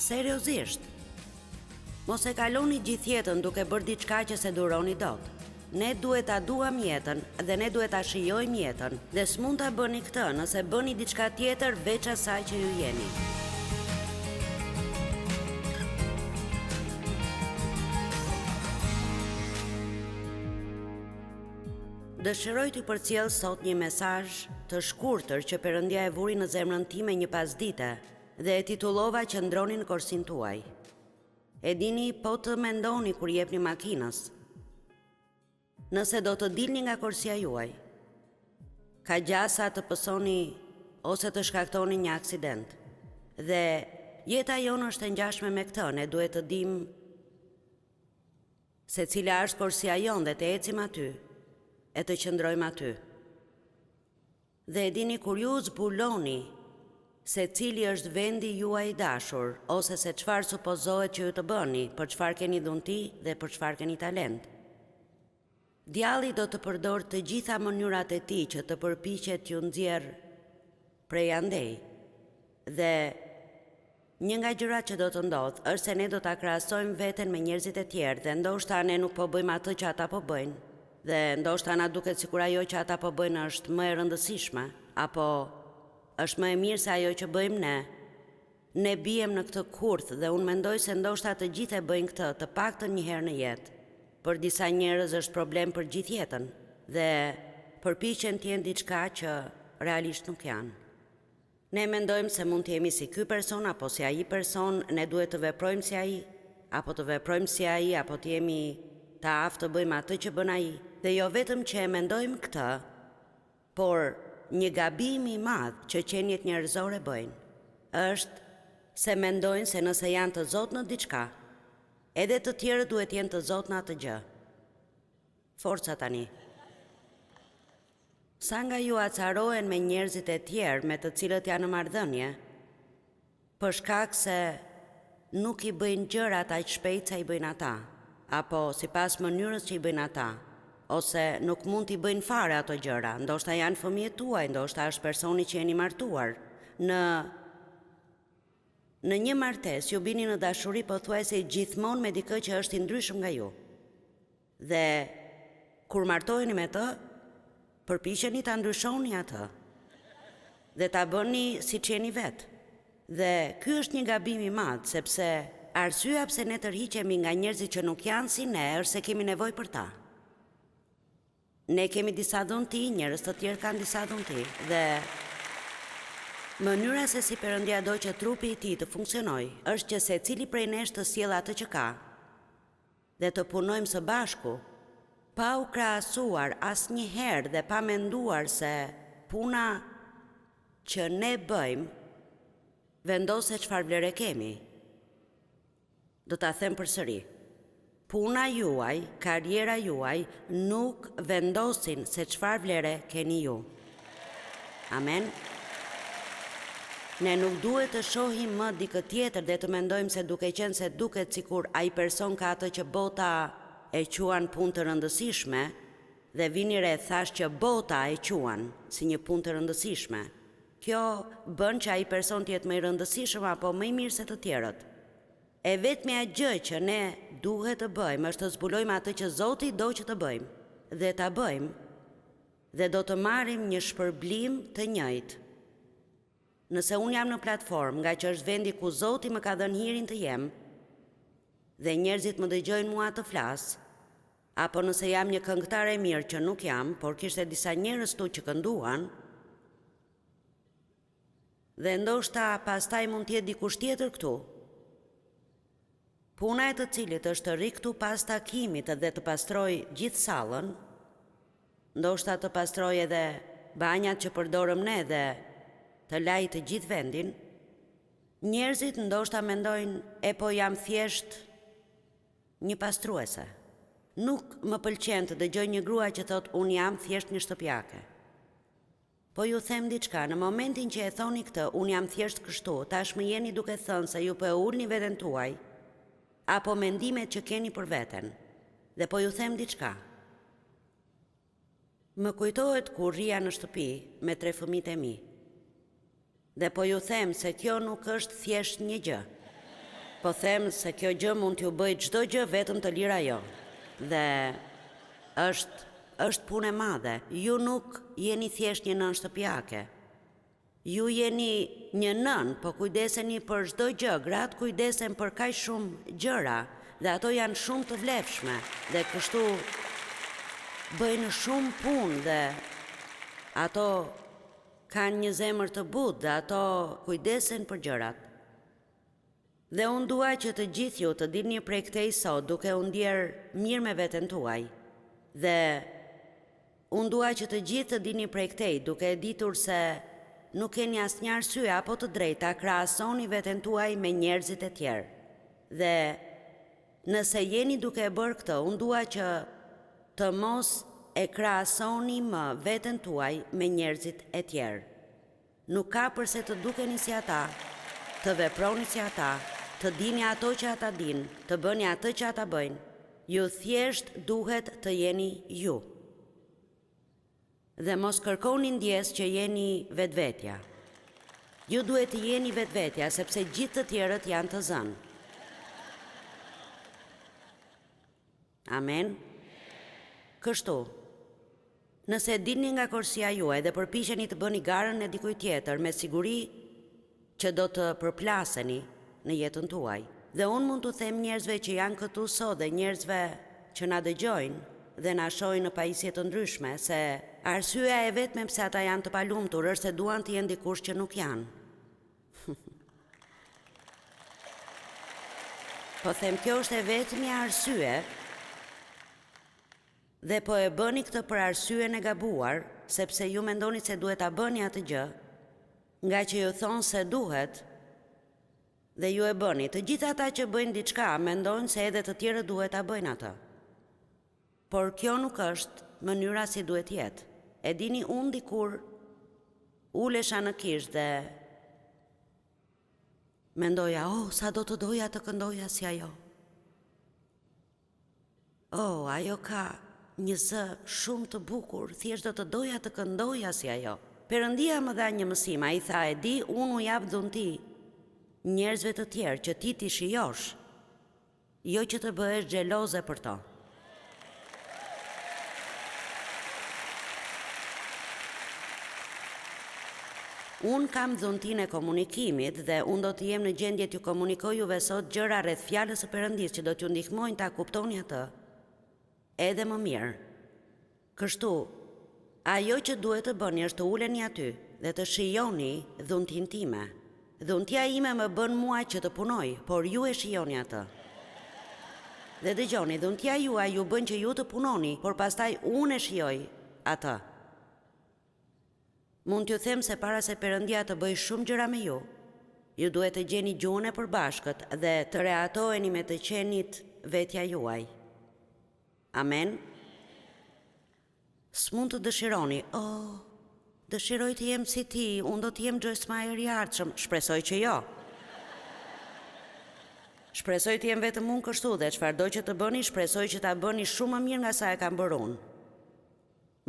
Seriozisht. Mos e kaloni gjithë jetën duke bërë diçka që se duroni dot. Ne duhet ta duam jetën dhe ne duhet ta shijojmë jetën dhe s'mund ta bëni këtë nëse bëni diçka tjetër veç asaj që ju jeni. Dëshiroj t'ju përcjell sot një mesazh të shkurtër që Perëndia e vuri në zemrën time një pasdite dhe e titullova Qëndroni në korsin tuaj. E dini, po të mendoni kur jepni makinës, nëse do të dilni nga korsia juaj, ka gjasa të pësoni ose të shkaktoni një aksident. Dhe jeta jonë është e ngjashme me këtë, ne duhet të dim se cila është korsia jonë dhe të ecim aty, e të qëndrojmë aty. Dhe e dini, kur ju zbuloni se cili është vendi juaj i dashur, ose se çfarë supozohet që ju të bëni, për çfarë keni dhunti dhe për çfarë keni talent, djalli do të përdor të gjitha mënyrat e tij që të përpiqet t'ju nxjerr prej andej. Dhe një nga gjërat që do të ndodhë është se ne do ta krahasojmë veten me njerëzit e tjerë dhe ndoshta ne nuk po bëjmë atë që ata po bëjnë. Dhe ndoshta na duket sikur ajo që ata po bëjnë është më e rëndësishme, apo është më e mirë se ajo që bëjmë ne. Ne bijem në këtë kurth dhe unë mendoj se ndoshta të gjithë e bëjnë këtë, të paktën një herë në jetë. Për disa njerëz është problem për gjithë jetën dhe përpiqen të jenë diçka që realisht nuk janë. Ne mendojmë se mund të jemi si ky person apo si ai person, ne duhet të veprojmë si ai, apo të veprojmë si ai, apo të jemi të aftë të bëjmë atë që bën ai. Dhe jo vetëm që e mendojmë këtë, por një gabim i madh që qenjet njerëzore bëjnë është se mendojnë se nëse janë të zotë në diçka, edhe të tjerë duhet jenë të zotë në atë gjë. Forca tani. Sa nga ju acarohen me njerëzit e tjerë me të cilët janë në marrëdhënie, për shkak se nuk i bëjnë gjërat aq shpejt sa i bëjnë ata, apo sipas mënyrës që i bëjnë ata, ose nuk mund t'i bëjnë fare ato gjëra, ndoshta janë fëmijët tuaj, ndoshta është personi që jeni martuar. Në një martesë ju bini në dashuri pothuajse gjithmonë me dikë që është i ndryshëm nga ju. Dhe kur martoheni me të, përpiqeni ta ndryshoni atë dhe ta bëni siç jeni vetë. Dhe ky është një gabim i madh, sepse arsyeja pse ne tërhiqemi nga njerëzit që nuk janë si ne është se kemi nevojë për ta. Ne kemi disa dhunti, njerëz të tjerë kanë disa dhunti, dhe mënyra se si Perëndia do që trupi i tij të funksionojë është që secili prej nesh të sjellë atë që ka dhe të punojmë së bashku, pa u krahasuar asnjëherë dhe pa menduar se puna që ne bëjmë vendos se çfarë vlere kemi. Do ta them përsëri. Puna juaj, karriera juaj nuk vendosin se çfarë vlere keni ju. Amen. Ne nuk duhet të shohim më dikë tjetër dhe të mendojmë se duke qenë se duket sikur ai person ka atë që bota e quan punë të rëndësishme, dhe vini re thash që bota e quan si një punë të rëndësishme. Kjo bën që ai person të jetë më i rëndësishëm apo më i mirë se të tjerët. E vetmja gjë që ne duhet të bëjmë është të zbulojmë atë që Zoti do që të bëjmë, dhe ta bëjmë, dhe do të marrim një shpërblim të njëjtë. Nëse unë jam në platformë nga që është vendi ku Zoti më ka dhënë hirin të jem, dhe njerëzit më dëgjojnë mua të flas, apo nëse jam një këngëtar e mirë që nuk jam, por kishte disa njerëz tu që kënduan, dhe ndoshta pastaj mund të jetë dikush tjetër këtu, puna e të cilit është të ri këtu pas takimit dhe të pastroj gjithë sallën, ndoshta të pastroj edhe banjat që përdorëm ne dhe të laj të gjithë vendin, njerëzit ndoshta mendojnë, e po jam thjesht një pastruese. Nuk më pëlqen të dëgjoj një grua që thot unë jam thjesht një shtëpiake. Po ju them diçka, në momentin që e thoni këtë, unë jam thjesht kështu, tashmë jeni duke thënë se ju po e ulni veten tuaj, apo mendimet që keni për veten. Dhe po ju them diçka. Më kujtohet kur rria në shtëpi me 3 fëmijët e mi. Dhe po ju them se kjo nuk është thjesht një gjë. Po them se kjo gjë mund t'ju bëj çdo gjë vetëm të lira jo. Dhe është punë e madhe. Ju nuk jeni thjesht një nën shtëpiake. Ju jeni një nën, po kujdeseni për çdo gjë, gratë kujdesen për kaq shumë gjëra, dhe ato janë shumë të vlefshme, dhe kështu bëjnë shumë punë, dhe ato kanë një zemër të butë, dhe ato kujdesen për gjërat. Dhe unë dua që të gjithë ju të dilni prej këtej sot duke u ndjerë mirë me veten tuaj. Dhe unë dua që të gjithë të dilni prej këtej duke e ditur se nuk keni asnjë arsye apo të drejtë ta krahasoni veten tuaj me njerëzit e tjerë. Dhe nëse jeni duke e bërë këtë, unë dua që të mos e krahasoni më veten tuaj me njerëzit e tjerë. Nuk ka përse të dukeni si ata, të veproni si ata, të dini ato që ata dinë, të bëni atë që ata bëjnë. Ju thjesht duhet të jeni ju. Dhe mos kërkoni ndjes që jeni vetvetja. Ju duhet të jeni vetvetja, sepse gjithë të tjerët janë të zënë. Amen? Kështu, nëse dilni nga korsia juaj dhe përpiqeni të bëni garën e dikujt tjetër, me siguri që do të përplaseni në jetën tuaj. Dhe unë mund të them njerëzve që janë këtu sot dhe njerëzve që na dëgjojnë dhe na shohin në pajisje të ndryshme, se arsyeja e vetme pse ata janë të palumtur është se duan të jenë dikush që nuk janë. Po them, kjo është e vetmja arsye, dhe po e bëni këtë për arsyen e gabuar, sepse ju mendoni se duhet ta bëni atë gjë, nga që ju thonë se duhet, dhe ju e bëni. Të gjithë ata që bëjnë diçka mendojnë se edhe të tjerët duhet ta bëjnë atë. Por kjo nuk është mënyra si duhet jetë. E dini, unë dikur ulesha në kish dhe mendoja, sa do të doja të këndoja si ajo. Ajo ka një zë shumë të bukur, thjesht do të doja të këndoja si ajo. Perëndia më dha një mësim, ai tha, e di, unë u jap dhunti njerëzve të tjerë që ti t'i shijosh, jo që të bëhesh xheloze për to. Unë kam dhuntin e komunikimit dhe unë do të jem në gjendje t'ju komunikoj juve sot gjëra rreth fjalës së Perëndisë që do t'ju ndihmojnë ta kuptoni atë edhe më mirë. Kështu, ajo që duhet të bëni është të uleni aty dhe të shijoni dhuntin time. Dhuntia ime më bën mua që të punoj, por ju e shijoni atë. Dhe dëgjoni, dhuntia juaj ju bën që ju të punoni, por pastaj unë e shijoj atë. Mund t'ju them se para se Perëndia të bëj shumë gjëra me ju duhet të gjeni gjuhën e përbashkët dhe të reatoheni me të qenit vetja juaj. Amen? S'mund të dëshironi, dëshiroj të jem si ti, unë do të jem Joyce Meyer i ardhshëm. Shpresoj që jo. Shpresoj të jem vetëm unë kështu dhe çfarëdo që të bëni, shpresoj që ta bëni shumë më mirë nga sa e kam bërë unë.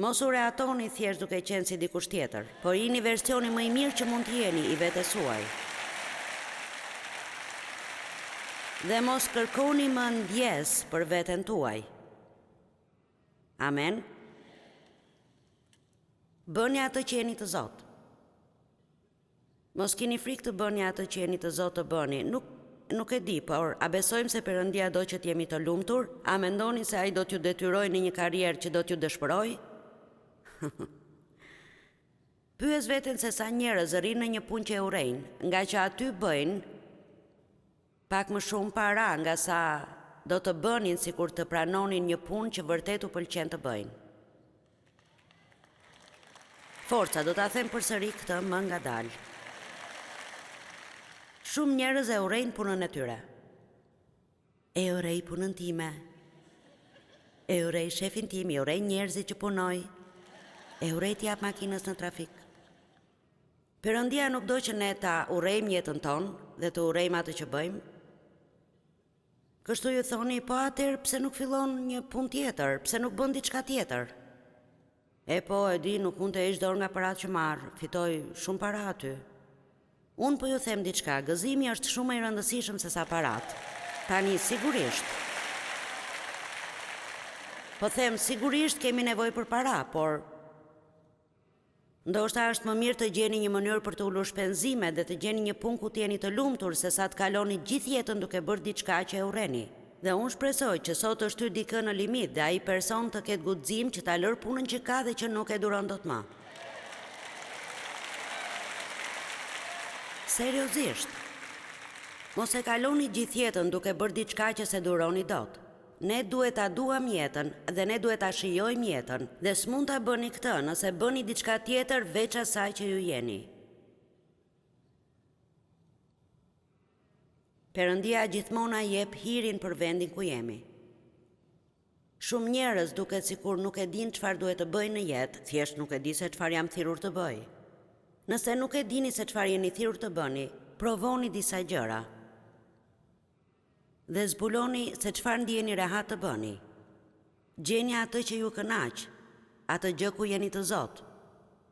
Mos u reatoni thjesht duke qenë si dikush tjetër, por jini versioni më i mirë që mund të jeni i vetes suaj. Dhe mos kërkoni më ndjes për veten tuaj. Amen? Bëni atë që jeni të Zot. Mos keni frikë të bëni atë që jeni të Zot të bëni. Nuk e di, por a besojmë se Perëndia do që t'jemi të lumtur? A mendoni se ai do t'ju detyrojë në një karrierë që do t'ju dëshpërojë? Pyes veten se sa njerëz rrinë në një punë që e urrejnë, nga që aty bëjnë pak më shumë para nga sa do të bënin sikur të pranonin një punë që vërtet u pëlqen të bëjnë. Forca, do ta them përsëri këtë më ngadalë. Shumë njerëz e urrejnë punën e tyre. E urrej punën time. E urrej shefin tim, e urrej njerëzit që punoj. E urrej t'jap makinës në trafik. Perëndia nuk do që ne ta urrejmë jetën tonë dhe të urrejmë atë që bëjmë. Kështu ju thoni, po atëherë pse nuk fillon një punë tjetër, pse nuk bën diçka tjetër? E di, nuk mund të heq dorë nga paratë që marr, fitoj shumë para aty. Unë po ju them diçka, gëzimi është shumë më i rëndësishëm se sa parat. Tani, sigurisht. Po them, sigurisht kemi nevojë për para, por ndoshta është më mirë të gjeni një mënyrë për të ulur shpenzime dhe të gjeni një punë ku të jeni të lumtur se sa të kaloni gjithë jetën duke bërë diçka që e urreni. Dhe unë shpresoj që sot është hyrë dikë në limit dhe ai person të ketë guxim që ta lërë punën që ka dhe që nuk e duron dot më. Seriozisht. Mos e kaloni gjithë jetën duke bërë diçka që se duroni dot. Ne duhet ta duam jetën dhe ne duhet ta shijojmë jetën dhe s'mund ta bëni këtë nëse bëni diçka tjetër veç asaj që ju jeni. Perëndia gjithmonë jep hirin për vendin ku jemi. Shumë njerëz duket sikur nuk e dinë çfarë duhet të bëjnë në jetë, thjesht nuk e di se çfarë jam thirrur të bëj. Nëse nuk e dini se çfarë jeni thirrur të bëni, provoni disa gjëra. Dhe zbuloni se çfarë ndjeni rehat të bëni. Gjeni atë që ju kënaq, atë gjë ku jeni të Zot.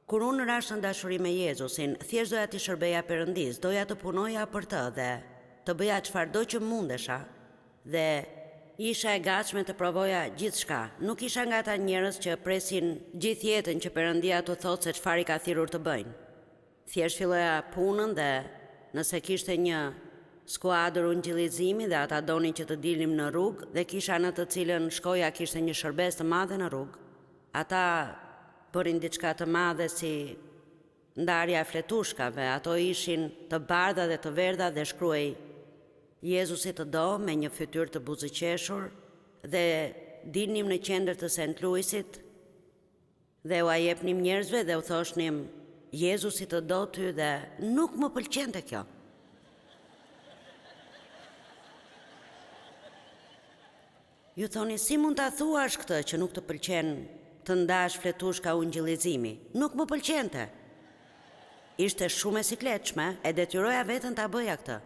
Kur unë rash në dashuri me Jezusin, thjesht doja t'i shërbeja Perëndis, doja të punoja për të dhe të bëja çfarëdo që mundesha dhe isha e gatshme të provoja gjithçka. Nuk isha nga ata njerëz që presin gjithë jetën që Perëndia t'u thotë se çfarë i ka thirrur të bëjnë. Thjesht filloja punën dhe nëse kishte një skuadër ungjillizimi dhe ata donin që të dilim në rrugë dhe kisha në të cilën shkoja kishte një shërbes të madhe në rrugë. Ata bërin diçka të madhe si ndarja e fletushkave, ato ishin të bardha dhe të verdha dhe shkruaj Jezusi të do me një fytyrë të buzëqeshur dhe dilnim në qendër të St. Louisit dhe u jepnim njerëzve dhe u thoshnim Jezusi të do ty dhe nuk më pëlqente kjo. Ju thoni, si mund ta thuash këtë që nuk të pëlqen të ndash fletushka ungjillizimi? Nuk më pëlqente. Ishte shumë e sikletshme, e detyroja veten ta bëja këtë.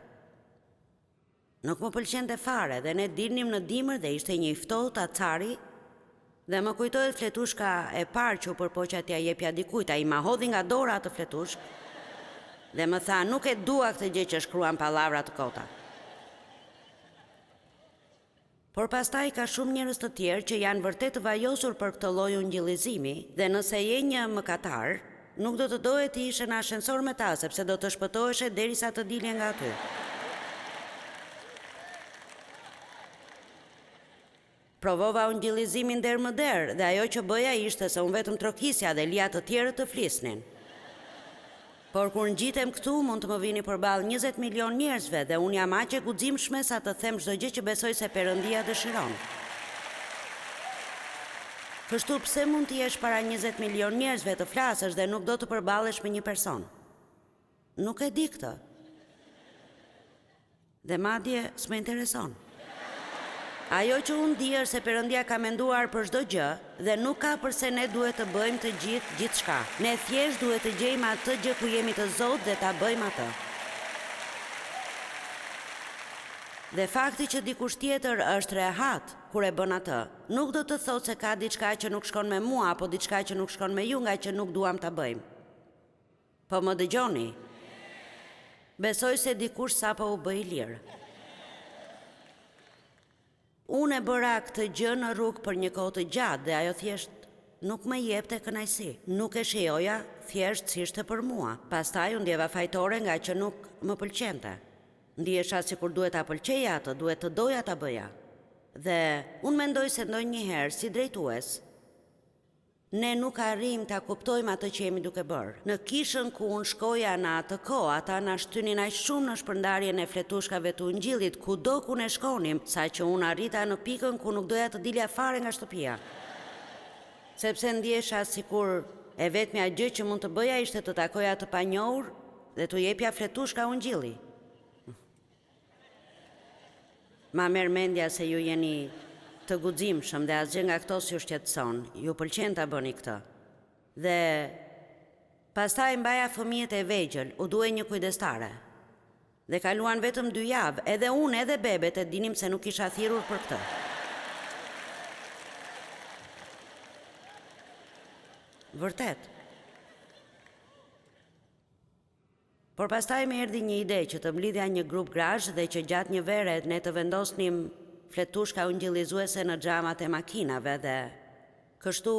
Nuk më pëlqente fare dhe ne dilnim në dimër dhe ishte një i ftohtë acari dhe më kujtohet fletushka e parë që u përpoqja t'ja jepja dikujt, ai ma hodhi nga dora atë fletushkë dhe më tha, nuk e dua këtë gjë që shkruan pallavra të kota. Por pastaj ka shumë njerëz të tjerë që janë vërtet të vajosur për këtë lloj ungjillizimi dhe nëse je një mëkatar, nuk do të doje të ishe në ashensor me ta sepse do të shpëtoheshe derisa të dilje nga aty. Provova ungjillizimin der më der dhe ajo që bëja ishte se unë vetëm trokisja dhe lija të tjerët të flisnin. Por kur ngjitem këtu mund të më vini përballë 20 milion njerëzve dhe unë jam aq e guximshme sa të them çdo gjë që besoj se Perëndia dëshiron. Kështu pse mund të jesh para 20 milion njerëzve të flasësh dhe nuk do të përballesh me një person? Nuk e di këtë. Dhe madje s'më intereson. Ajo që unë di është se Perëndia ka menduar për çdo gjë dhe nuk ka përse ne duhet të bëjmë të gjithçka. Ne thjesht duhet të gjejmë atë gjë ku jemi të Zot dhe ta bëjmë atë. Dhe fakti që dikush tjetër është rehat kur e bën atë, nuk do të thotë se ka diçka që nuk shkon me mua apo diçka që nuk shkon me ju nga që nuk duam ta bëjmë. Po më dëgjoni. Besoj se dikush sapo u bë i lirë. Unë e bëra këtë gjë në rrugë për një kohë të gjatë dhe ajo thjesht nuk më jepte kënaqësi. Nuk e shijoja, thjesht si ishte për mua. Pastaj u ndjeva fajtore nga që nuk më pëlqente. Ndihesha sikur duhet ta pëlqeja atë, duhet të doja ta bëja. Dhe unë mendoj se ndonjëherë si drejtues ne nuk arrim ta kuptojmë atë që jemi duke bërë. Në kishën ku unë shkoja në atë kohë, ata na shtynin aq shumë në shpërndarjen e fletushkave të ungjillit, kudo ku ne shkonim, saqë unë arrita në pikën ku nuk doja të dilja fare nga shtëpia. Sepse ndjesha sikur e vetmja gjë që mund të bëja ishte të takoja të panjohur dhe t'u jepja fletushka ungjilli. Ma merr mendja se ju jeni të guximshëm dhe asgjë nga këto s'ju shqetëson, ju pëlqen ta bëni këtë. Dhe pastaj mbaja fëmijët e vegjël, u duhej një kujdestare. Dhe kaluan vetëm 2 javë, edhe unë edhe bebet e dinim se nuk isha thirrur për këtë. Vërtet. Por pastaj më erdhi një ide që të mblidhja një grup grash dhe që gjatë një vere ne të vendosnim fletushka ungjillizuese në xhamat e makinave dhe kështu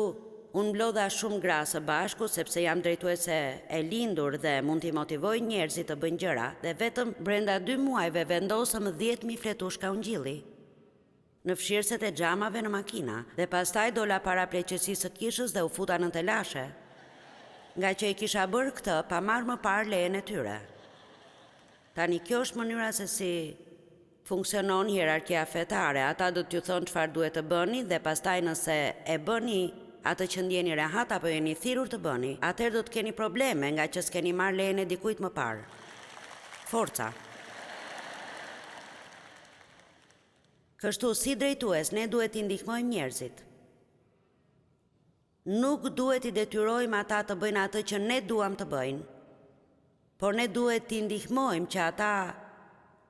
unë mblodha shumë gra së bashku sepse jam drejtuese e lindur dhe mund t'i motivoj njerëzit të bëjnë gjëra dhe vetëm brenda 2 muajve vendosëm 10.000 fletushka ungjilli në fshirëset e xhamave në makina dhe pastaj dola para pleqësisë së kishës dhe u futa në telashe, nga që i kisha bërë këtë pa marrë më parë lejen e tyre. Tani kjo është mënyra se si funksionon hierarkia fetare, ata do t'ju thonë çfarë duhet të bëni dhe pastaj nëse e bëni atë që ndjeni rehat apo jeni thirrur të bëni, atëherë do të keni probleme nga që s'keni marrë lejen e dikujt më parë. Forca. Kështu si drejtues ne duhet t'i ndihmojmë njerëzit. Nuk duhet i detyrojmë ata të bëjnë atë që ne duam të bëjnë, por ne duhet t'i ndihmojmë që ata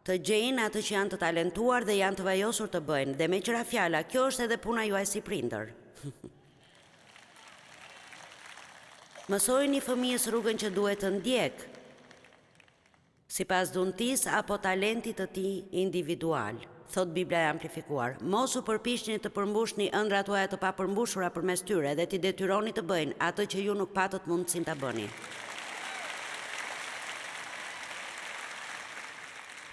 të gjejnë atë që janë të talentuar dhe janë të vajosur të bëjnë, dhe me qëra fjala, kjo është edhe puna juaj si prindër. Mësojeni fëmijës rrugën që duhet të ndjek, sipas dhuntisë apo talentit të tij individual, thot Bibla e amplifikuar. Mos u përpiqni të përmbushni ëndrat tuaja të papërmbushura përmes tyre dhe t'i detyroni të bëjnë atë që ju nuk patët mundësinë ta bëni.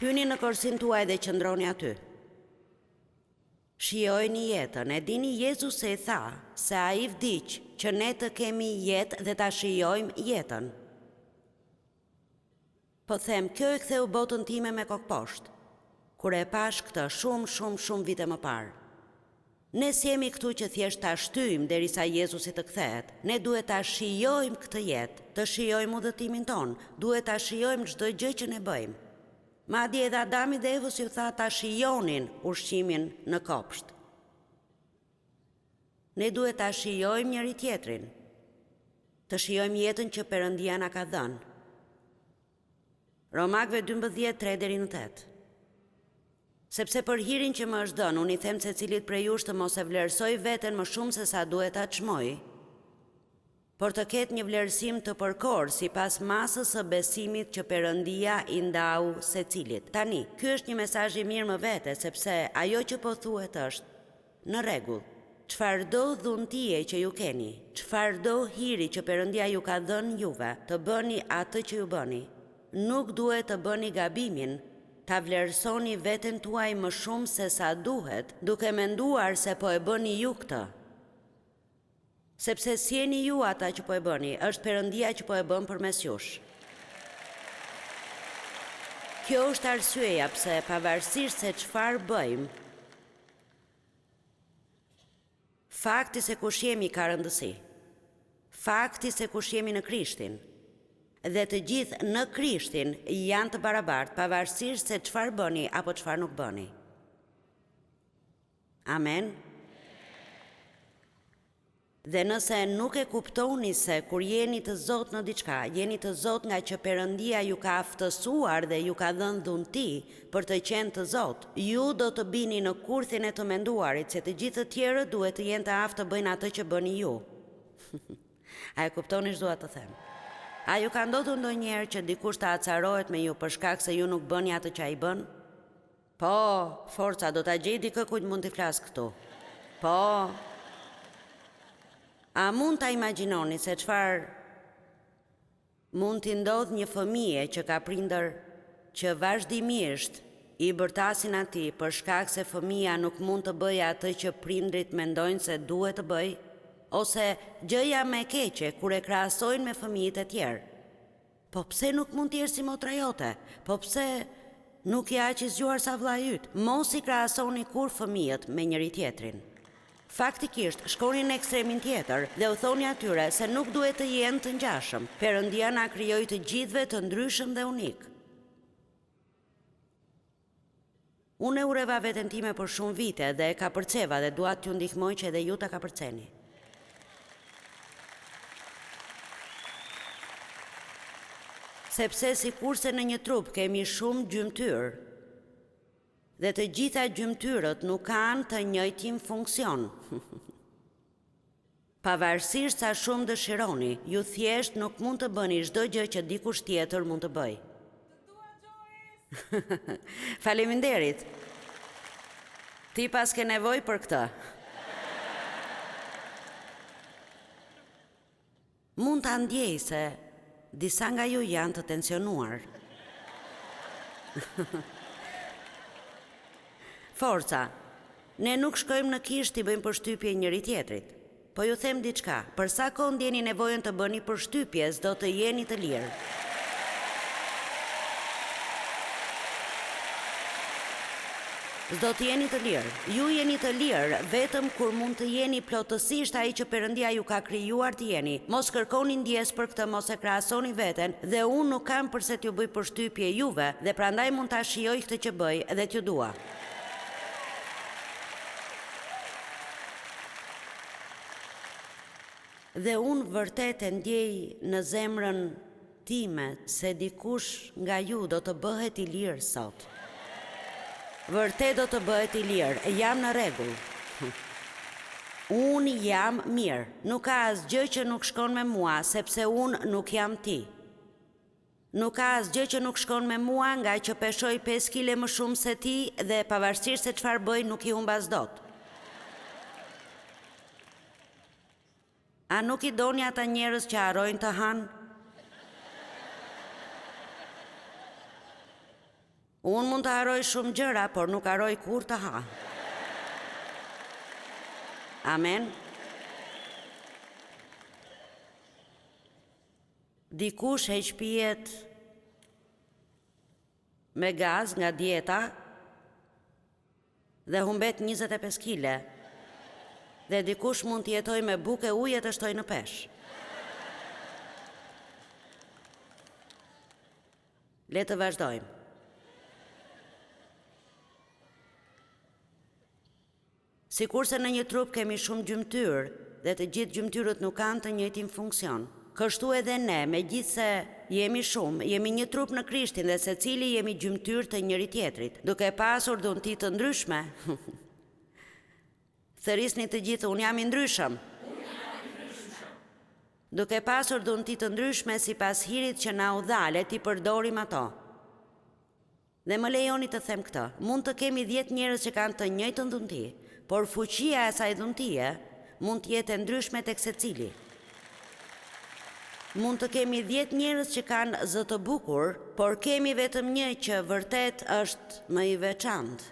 Hyni në korsin tuaj dhe qëndroni aty. Shijojni jetën, e dini Jezus e tha se ai vdiq që ne të kemi jetë dhe ta shijojmë jetën. Po them, kjo e ktheu botën time me kokposht, kur e pash këtë shumë vite më parë. Ne s'jemi këtu që thjesht ta shtyjmë derisa Jezusi të kthehet. Ne duhet ta shijojmë këtë jetë, të shijojmë udhëtimin ton, duhet ta shijojmë çdo gjë që ne bëjmë. Madje edhe Adami dhe Evës ju tha ta shijonin ushqimin në kopsht. Ne duhet ta shijojmë njëri tjetrin, të shijojmë jetën që Perëndia na ka dhënë. Romakëve 12:3-8. Sepse për hirin që më është dhënë, unë i them secilit prej jush të mos e vlerësoj veten më shumë se sa duhet ta çmoj, por të ketë një vlerësim të përkor sipas masës së besimit që Perëndia i ndau secilit. Tani, ky është një mesazh i mirë më vete, sepse ajo që po thuhet është në rregull. Çfarëdo dhuntie që ju keni, çfarëdo hiri që Perëndia ju ka dhënë juve, të bëni atë që ju bëni. Nuk duhet të bëni gabimin ta vlerësoni veten tuaj më shumë se sa duhet, duke menduar se po e bëni ju këtë. Sepse si jeni ju ata që po e bëni, është Perëndia që po e bën përmes jush. Kjo është arsyeja pse pavarësisht se çfarë bëjmë, fakti se kush jemi ka rëndësi. Fakti se kush jemi në Krishtin. Dhe të gjithë në Krishtin janë të barabartë, pavarësisht se çfarë bëni apo çfarë nuk bëni. Amen. Dhe nëse nuk e kuptoni se kur jeni të Zot në diçka, jeni të Zot nga që Perëndia ju ka aftësuar dhe ju ka dhënë dhunti për të qenë të Zot, ju do të bini në kurthin e të menduarit se të gjithë të tjerët duhet të jenë të aftë të bëjnë atë që bëni ju. A e kuptoni ç'dua të them? A ju ka ndodhur ndonjëherë që dikush të acarohet me ju për shkak se ju nuk bëni atë që ai bën? Po, forca, do ta gjej dikë ku mund t'i flas këtu. Po. A mund ta imagjinoni se çfarë mund t'i ndodh një fëmije që ka prindër që vazhdimisht i bërtasin atij për shkak se fëmia nuk mund të bëjë atë që prindrit mendojnë se duhet të bëjë, ose gjëja më e keqe kur e krahasojnë me fëmijët e tjerë. Po pse nuk mund të jesh si motra jote? Po pse nuk je aq i zgjuar sa vllai yt? Mos i krahasoni kur fëmijët me njëri tjetrin. Faktikisht, shkoni në ekstremin tjetër dhe u thoni atyre se nuk duhet të jenë të ngjashëm. Perëndia na krijoi të gjithëve të ndryshëm dhe unik. Unë e ureva veten time për shumë vite dhe e kapërceva dhe dua t'ju ndihmoj që edhe ju ta kapërceni. Sepse sikurse në një trup kemi shumë gjymtyr, dhe të gjitha gjymtyrët nuk kanë të njëjtin funksion. Pavarësisht sa shumë dëshironi, ju thjesht nuk mund të bëni çdo gjë që dikush tjetër mund të bëjë. Faleminderit. Ti pas ke nevoj për këtë. Mund të ndjej se disa nga ju janë të tensionuar. Forca, ne nuk shkojmë në kishë t'i bëjmë përshtypje njëri tjetrit. Po ju them diçka, për sa kohë ndjeni nevojën të bëni përshtypje, s'do të jeni të lirë. S'do të jeni të lirë. Ju jeni të lirë vetëm kur mund të jeni plotësisht ai që Perëndia ju ka krijuar të jeni. Mos kërkoni ndjes për këtë, mos e krahasoni veten, dhe unë nuk kam përse t'ju bëj përshtypje juve, dhe prandaj mund ta shijoj këtë që bëj dhe t'ju dua. Dhe unë vërtet e ndjej në zemrën time se dikush nga ju do të bëhet i lirë sot. Vërtet do të bëhet i lirë, jam në rregull. Unë jam mirë, nuk ka asgjë që nuk shkon me mua, sepse unë nuk jam ti. Nuk ka asgjë që nuk shkon me mua nga që peshoj 5 kile më shumë se ti dhe pavarësisht se çfarë bëj nuk i humbas dot. A nuk i doni ata njerëz që harrojnë të hanë? Unë mund të harroj shumë gjëra, por nuk harroj kur të ha. Amen. Dikush heq pijet me gaz nga dieta dhe humbet 25 kile. Dhe dikush mund të jetoj me bukë e ujë të shtoj në peshë. Le të vazhdojmë. Sikurse në një trup kemi shumë gjymtyrë dhe të gjithë gjymtyrët nuk kanë të njëjtin funksion, kështu edhe ne, megjithse jemi shumë, jemi një trup në Krishtin dhe secili jemi gjymtyrë të njëri tjetrit, duke pasur dhunti të ndryshme. Thërisni të gjithë, unë jam i ndryshëm. Duke pasur dhunti të ndryshme sipas hirit që na u dha, le t'i përdorim ato. Dhe më lejoni të them këtë, mund të kemi 10 njerëz që kanë të njëjtën dhunti, por fuqia e asaj dhuntie mund të jetë e ndryshme tek secili. Mund të kemi 10 njerëz që kanë zë të bukur, por kemi vetëm një që vërtet është më i veçantë.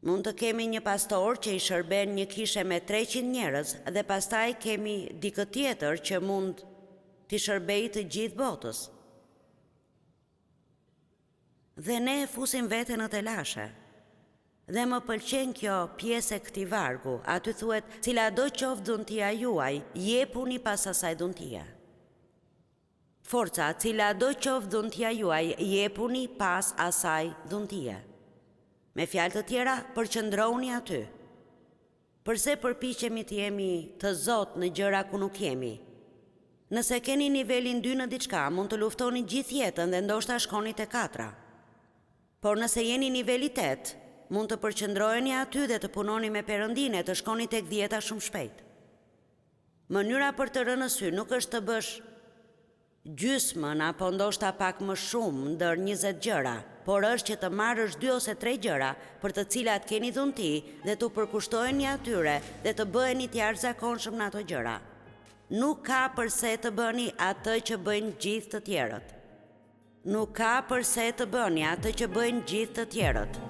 Mund të kemi një pastor që i shërben një kishe me 300 njerëz dhe pastaj kemi dikë tjetër që mund t'i shërbej të gjithë botës. Dhe ne e fusim vete në telashe. Dhe më pëlqen kjo pjesë e këtij vargu, aty thuhet, cila do qoftë dhuntia juaj, jepuni pas asaj dhuntie. Forca, cila do qoftë dhuntia juaj, jepuni pas asaj dhuntie. Me fjalë të tjera, përqëndroni aty. Përse përpiqemi të jemi të zotë në gjëra ku nuk jemi? Nëse keni nivelin 2 në diçka, mund të luftoni gjithë jetën dhe ndoshta shkoni te 4. Por nëse jeni niveli 8, mund të përqëndroheni aty dhe të punoni me Perëndinë, të shkoni tek 10 shumë shpejt. Mënyra për të rënë në sy nuk është të bësh gjysmën apo ndoshta pak më shumë ndër 20 gjëra, por është që të marrësh 2 ose 3 gjëra për të cilat keni dhunti dhe të përkushtoheni atyre dhe të bëheni të jashtëzakonshëm në ato gjëra. Nuk ka përse të bëni atë që bëjnë gjithë të tjerët. Nuk ka përse të bëni atë që bëjnë gjithë të tjerët.